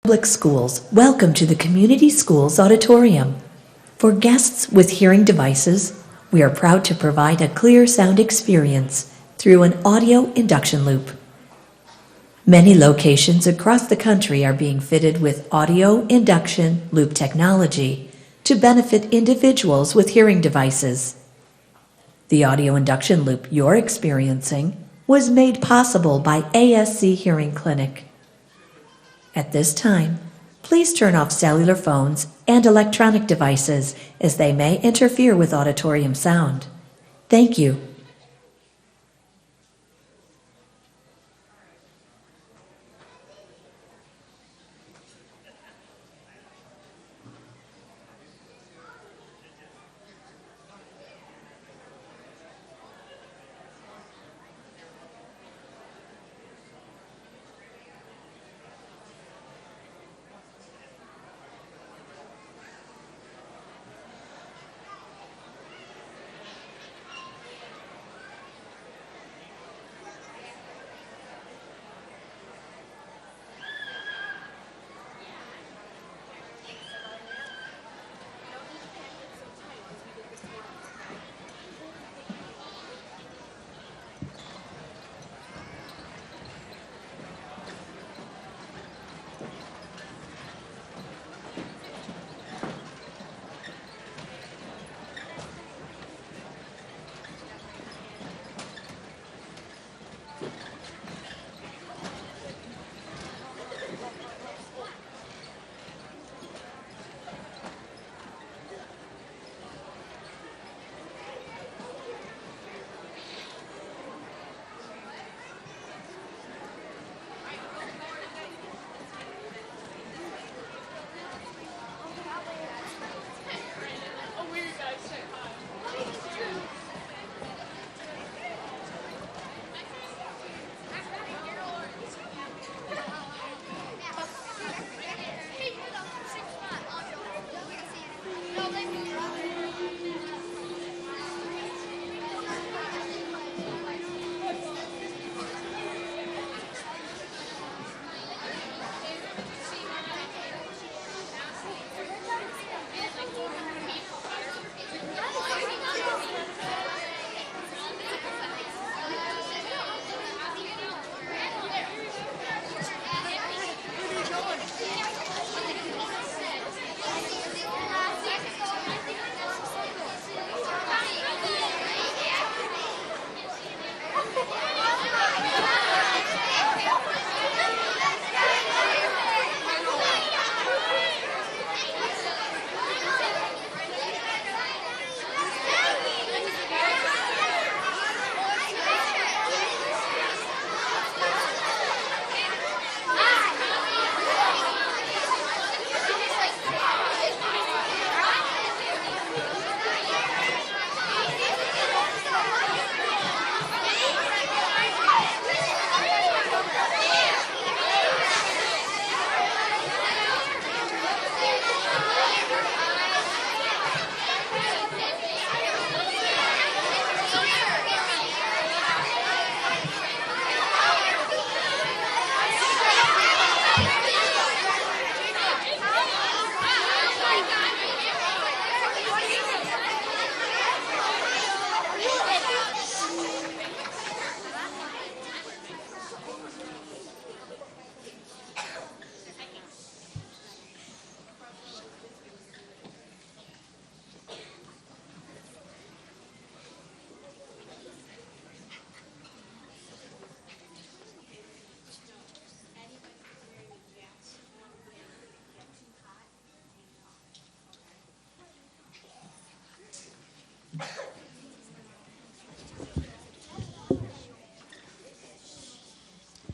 Public Schools, welcome to the Community Schools Auditorium. For guests with hearing devices, we are proud to provide a clear sound experience through an audio induction loop. Many locations across the country are being fitted with audio induction loop technology to benefit individuals with hearing devices. The audio induction loop you're experiencing was made possible by ASC Hearing Clinic. At this time, please turn off cellular phones and electronic devices as they may interfere with auditorium sound. Thank you.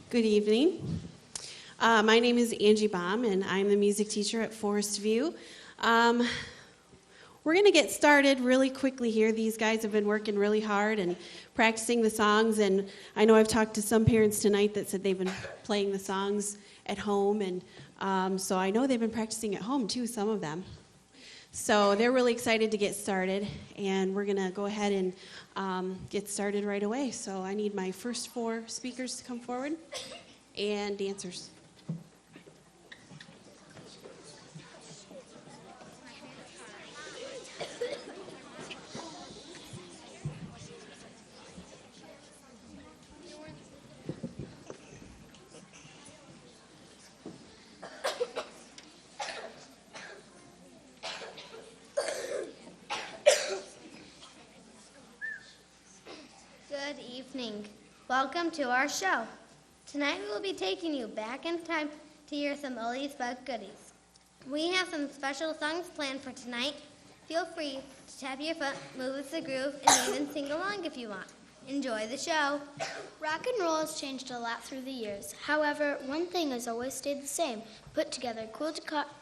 Good evening. My name is Angie Baum, and I'm the music teacher at Forest View. We're going to get started really quickly here. These guys have been working really hard and practicing the songs, and I know I've talked to some parents tonight that said they've been playing the songs at home, and so I know they've been practicing at home too, some of them. So they're really excited to get started, and we're going to go ahead and get started right away. So I need my first 4 speakers to come forward, and dancers. evening. Welcome to our show. Tonight we will be taking you back in time to hear some oldies but goodies. We have some special songs planned for tonight. Feel free to tap your foot, move with the groove, and even sing along if you want. Enjoy the show. Rock and roll has changed a lot through the years. However, one thing has always stayed the same. Put together cool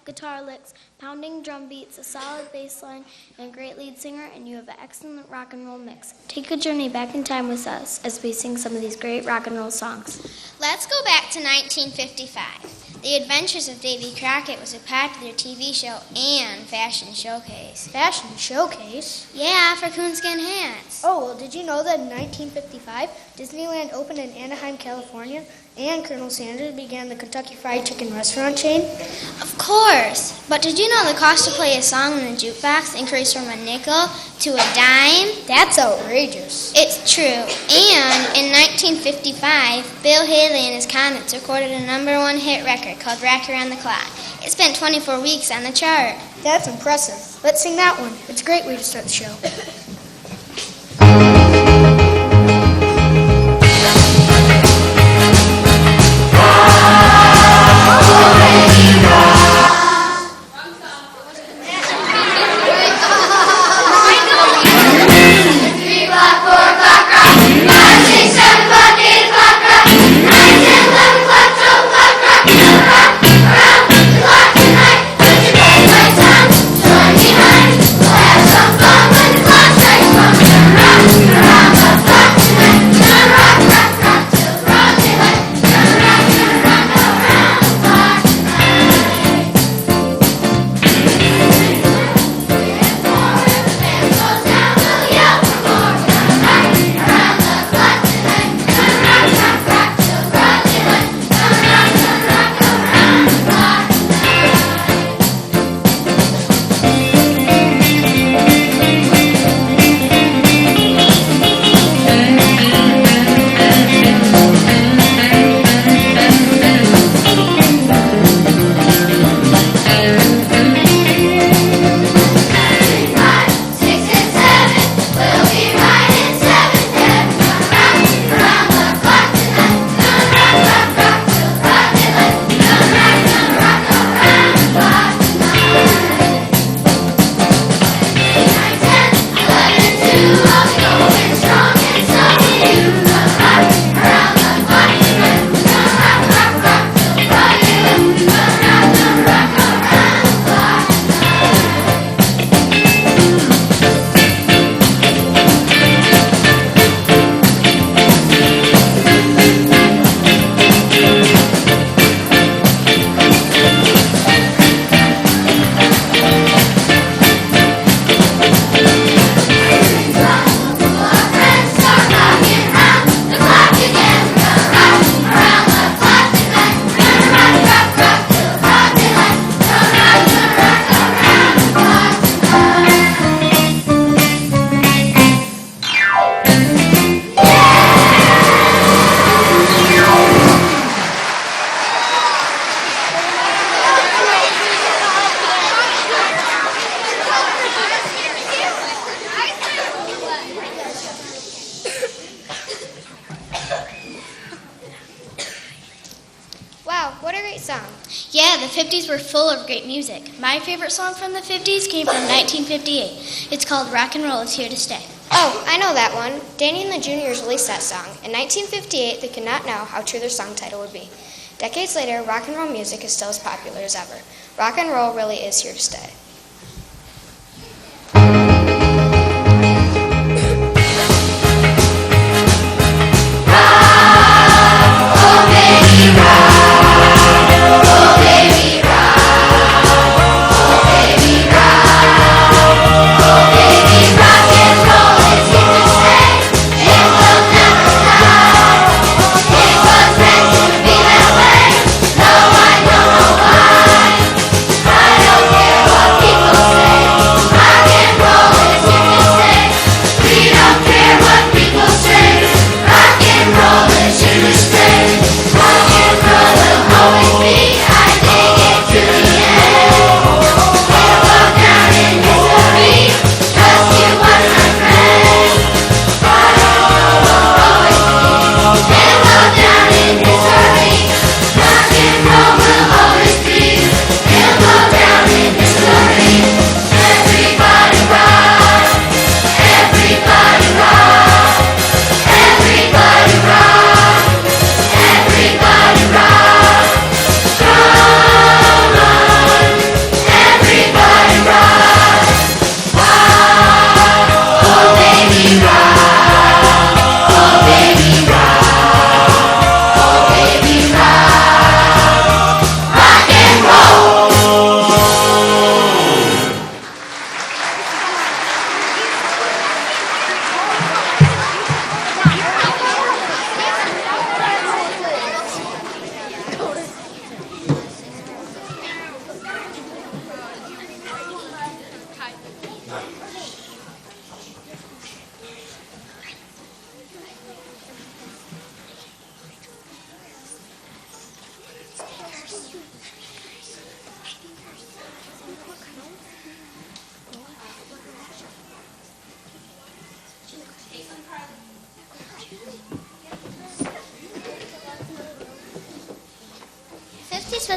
guitar licks, pounding drum beats, a solid bass line, and a great lead singer, and you have an excellent rock and roll mix. Take a journey back in time with us as we sing some of these great rock and roll songs. Let's go back to 1955. The Adventures of Davy Crockett was a popular TV show and fashion showcase. Fashion showcase? Yeah, for coonskin hats. Oh, well, did you know that in 1955, Disneyland opened in Anaheim, California, and Colonel Sanders began the Kentucky Fried Chicken restaurant chain? Of course. But did you know the cost to play a song in the jukebox increased from a nickel to a dime? That's outrageous. It's true. And in 1955, Bill Haley and his Comets recorded a #1 hit record called Rock Around the Clock. It spent 24 weeks on the chart. That's impressive. Let's sing that one. It's a great way to start the show. What a great song. Yeah, the 50s were full of great music. My favorite song from the 50s came from 1958. It's called Rock and Roll Is Here to Stay. Oh, I know that one. Danny and the Juniors released that song. In 1958, they could not know how true their song title would be. Decades later, rock and roll music is still as popular as ever. Rock and roll really is here to stay. What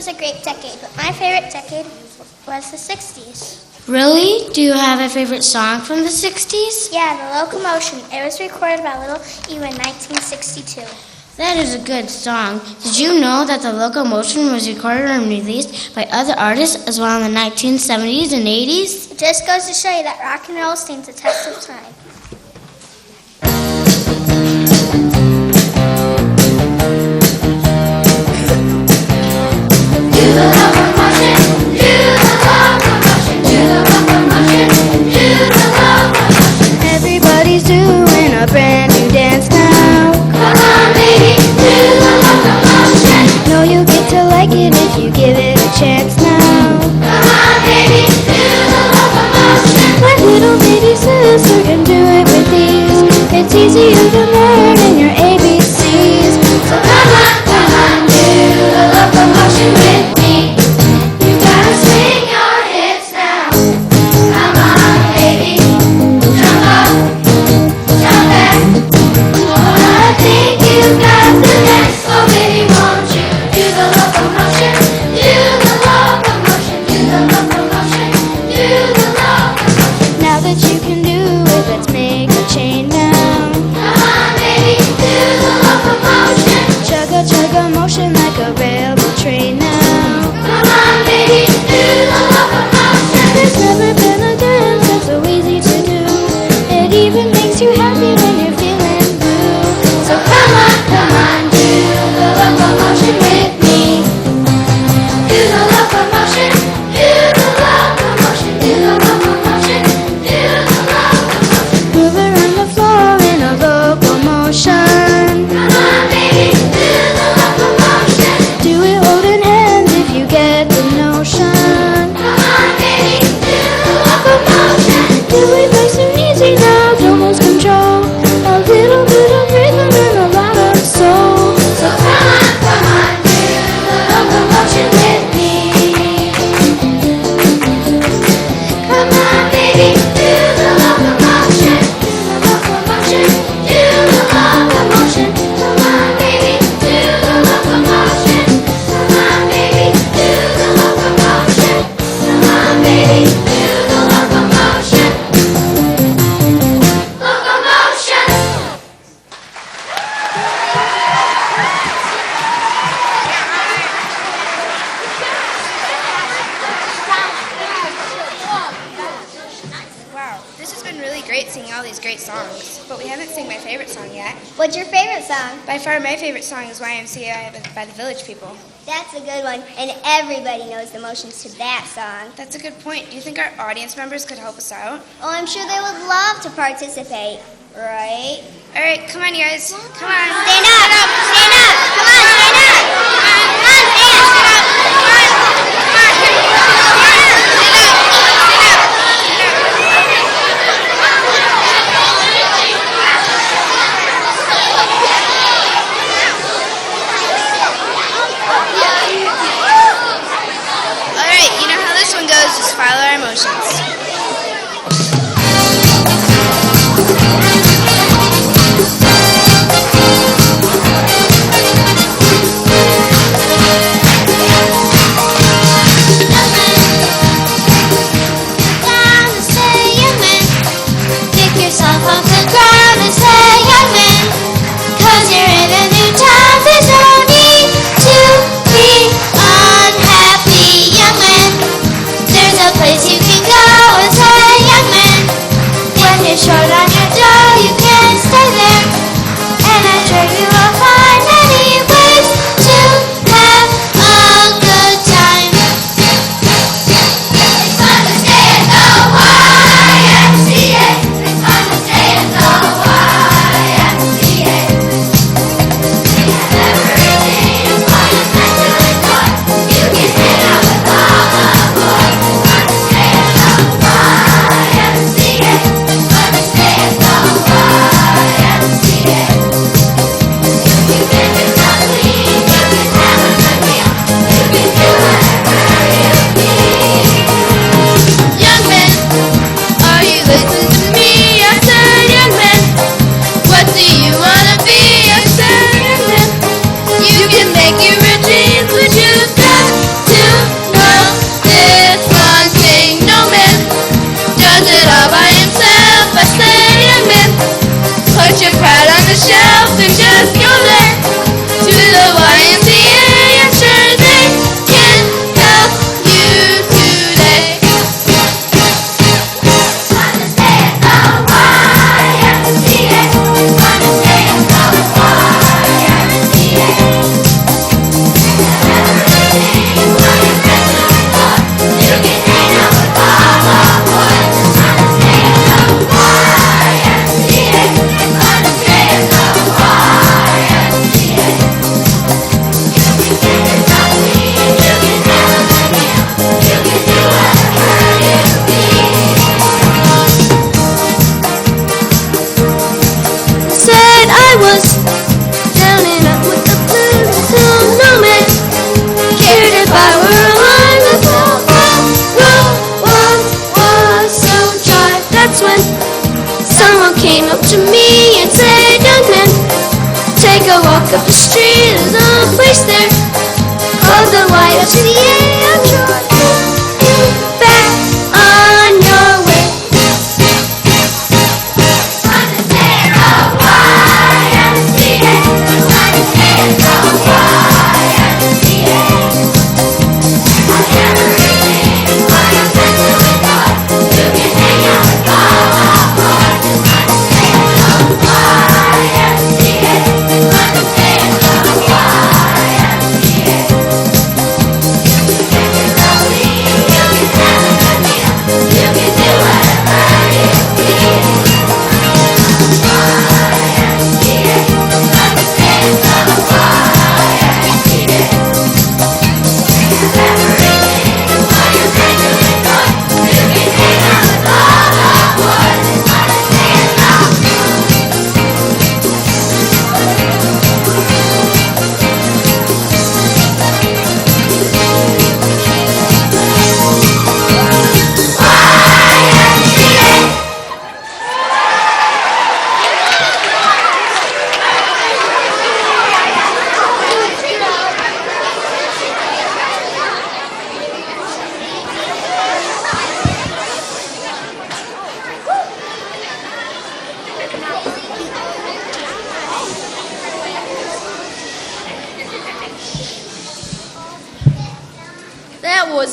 was a great decade, but my favorite decade was the 60s. Really? Do you have a favorite song from the 60s? Yeah, the Locomotion. It was recorded by Little E in 1962. That is a good song. Did you know that the Locomotion was recorded and released by other artists as well in the 1970s and 80s? It just goes to show you that rock and roll stands the test of time. Everybody's doing a brand new dance now. Come on, baby, do the Locomotion. Know you'll get to like it if you give it a chance now. Come on, baby, do the Locomotion. My little baby sister can do it with ease. It's easy, you can learn in your ABCs. So come on, do the Locomotion with me. You gotta swing your hips now. Come on, baby, jump up, jump back. Oh, I think you got the next. Oh, baby, won't you do the Locomotion? Do the Locomotion, do the Locomotion, do the Locomotion. Now that you can do it, let's make a chain now. Come on, baby, do the Locomotion. Chug a motion like a railroad train now. Come on, baby, do the Locomotion. There's never been a dance that's so easy to do. It even makes you happy when you're feeling blue. So come on, do the Locomotion with me. Do the Locomotion, do the Locomotion, do the Locomotion, do the Locomotion. Move around the floor in a locomotion. Come on, baby, do the Locomotion. Do it holding hands if you get the notion. Come on, baby, do the Locomotion. Do it nice and easy now, don't lose control. A little bit of rhythm and a lot of soul. So come on, do the Locomotion with me. Come on, baby, do the Locomotion. Do the Locomotion, do the Locomotion. Come on, baby, do the Locomotion. Come on, baby, do the Locomotion. Come on, baby, do the Locomotion. Locomotion. Wow, this has been really great singing all these great songs, but we haven't sung my favorite song yet. What's your favorite song? By far, my favorite song is YMCA by the Village People. That's a good one, and everybody knows the motions to that song. That's a good point. Do you think our audience members could help us out? Oh, I'm sure they would love to participate, right? All right, come on, you guys. Come on. Stand up! Stand up! Come on, stand up! Come on, stand up! All right, you know how this one goes. Just follow our emotions.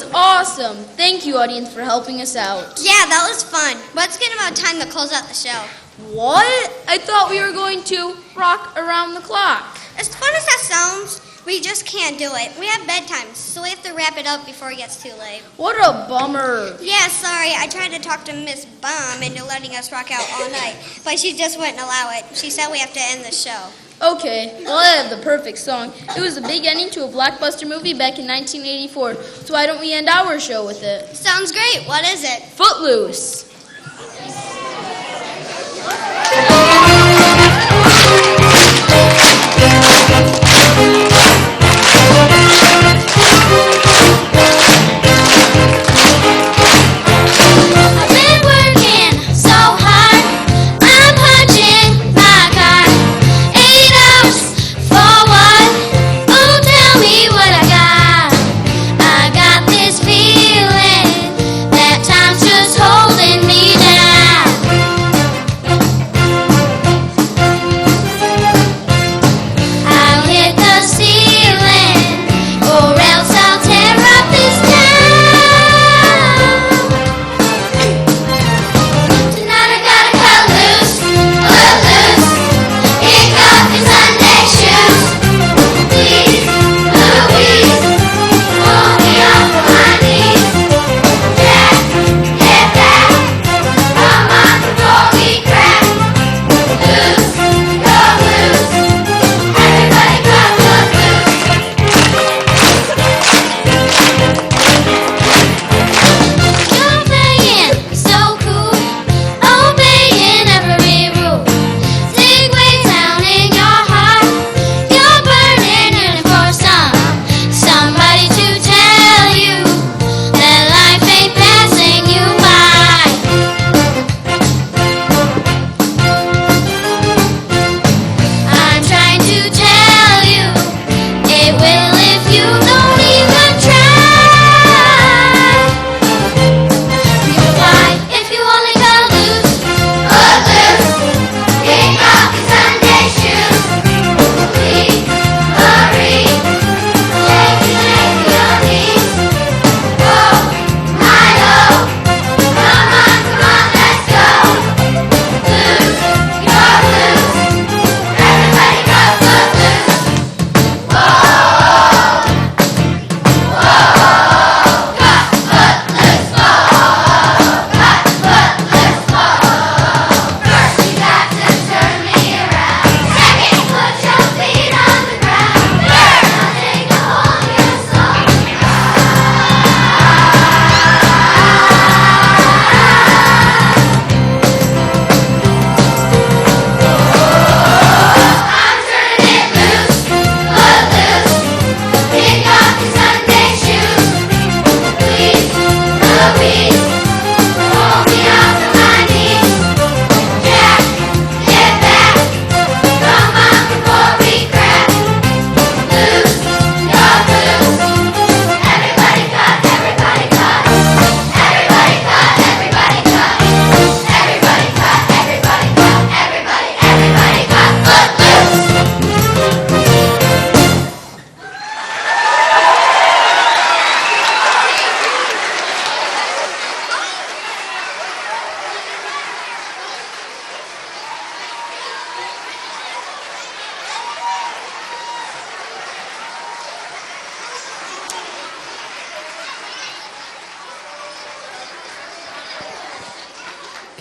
was awesome. Thank you, audience, for helping us out. Yeah, that was fun. Let's get about time to close out the show. What? I thought we were going to rock around the clock. As fun as that sounds, we just can't do it. We have bedtimes, so we have to wrap it up before it gets too late. What a bummer. Yeah, sorry. I tried to talk to Miss Bum into letting us rock out all night, but she just wouldn't allow it. She said we have to end the show. Okay, well, I have the perfect song. It was the big ending to a blockbuster movie back in 1984, so why don't we end our show with it? Sounds great. What is it? Footloose.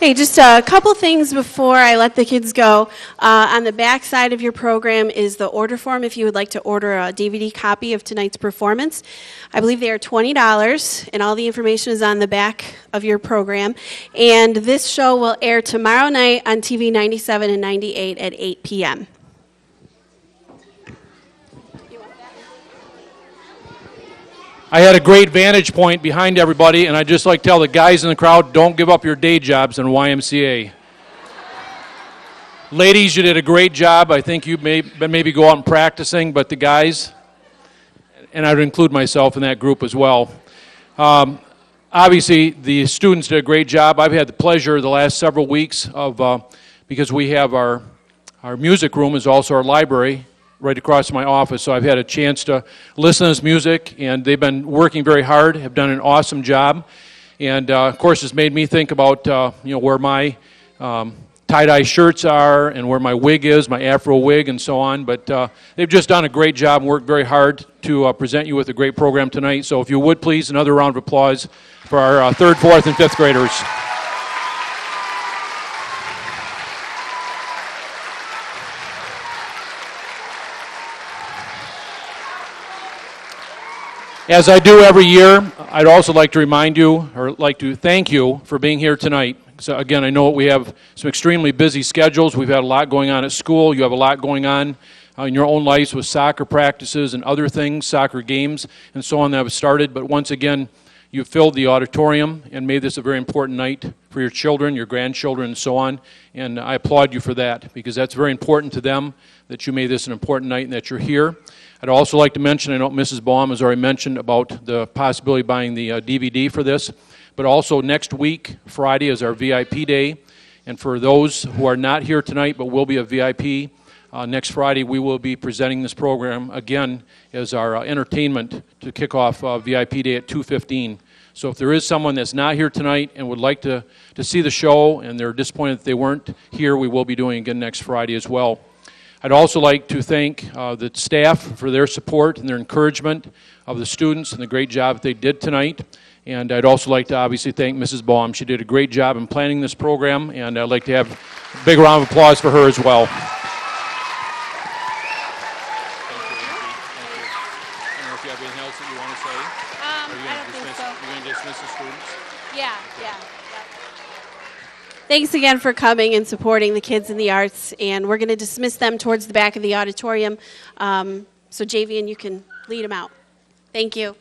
Okay, just a couple things before I let the kids go. On the back side of your program is the order form if you would like to order a DVD copy of tonight's performance. I believe they are $20, and all the information is on the back of your program. And this show will air tomorrow night on TV 97 and 98 at 8 p.m. I had a great vantage point behind everybody, and I'd just like to tell the guys in the crowd, don't give up your day jobs in YMCA. Ladies, you did a great job. I think you maybe go out and practicing, but the guys, and I would include myself in that group as well. Obviously, the students did a great job. I've had the pleasure the last several weeks of, because we have our music room is also our library, right across from my office, so I've had a chance to listen to this music, and they've been working very hard, have done an awesome job, and of course it's made me think about where my tie-dye shirts are and where my wig is, my afro wig and so on, but they've just done a great job and worked very hard to present you with a great program tonight. So if you would please, another round of applause for our 3rd, 4th, and 5th graders. As I do every year, I'd also like to remind you, or like to thank you for being here tonight. So again, I know we have some extremely busy schedules. We've had a lot going on at school. You have a lot going on in your own lives with soccer practices and other things, soccer games and so on that have started. But once again, you filled the auditorium and made this a very important night for your children, your grandchildren, and so on. And I applaud you for that, because that's very important to them, that you made this an important night and that you're here. I'd also like to mention, I know Mrs. Baum has already mentioned about the possibility of buying the DVD for this, but also next week, Friday, is our VIP day. And for those who are not here tonight but will be a VIP, next Friday we will be presenting this program again as our entertainment to kick off VIP day at 2:15. So if there is someone that's not here tonight and would like to see the show and they're disappointed that they weren't here, we will be doing it again next Friday as well. I'd also like to thank the staff for their support and their encouragement of the students and the great job that they did tonight. And I'd also like to obviously thank Mrs. Baum. She did a great job in planning this program, and I'd like to have a big round of applause for her as well. Thank you. I don't know if you have anything else that you want to say? I don't think so. You're going to dismiss the students? Yeah. Thanks again for coming and supporting the kids in the arts, and we're going to dismiss them towards the back of the auditorium. So Javian, you can lead them out. Thank you.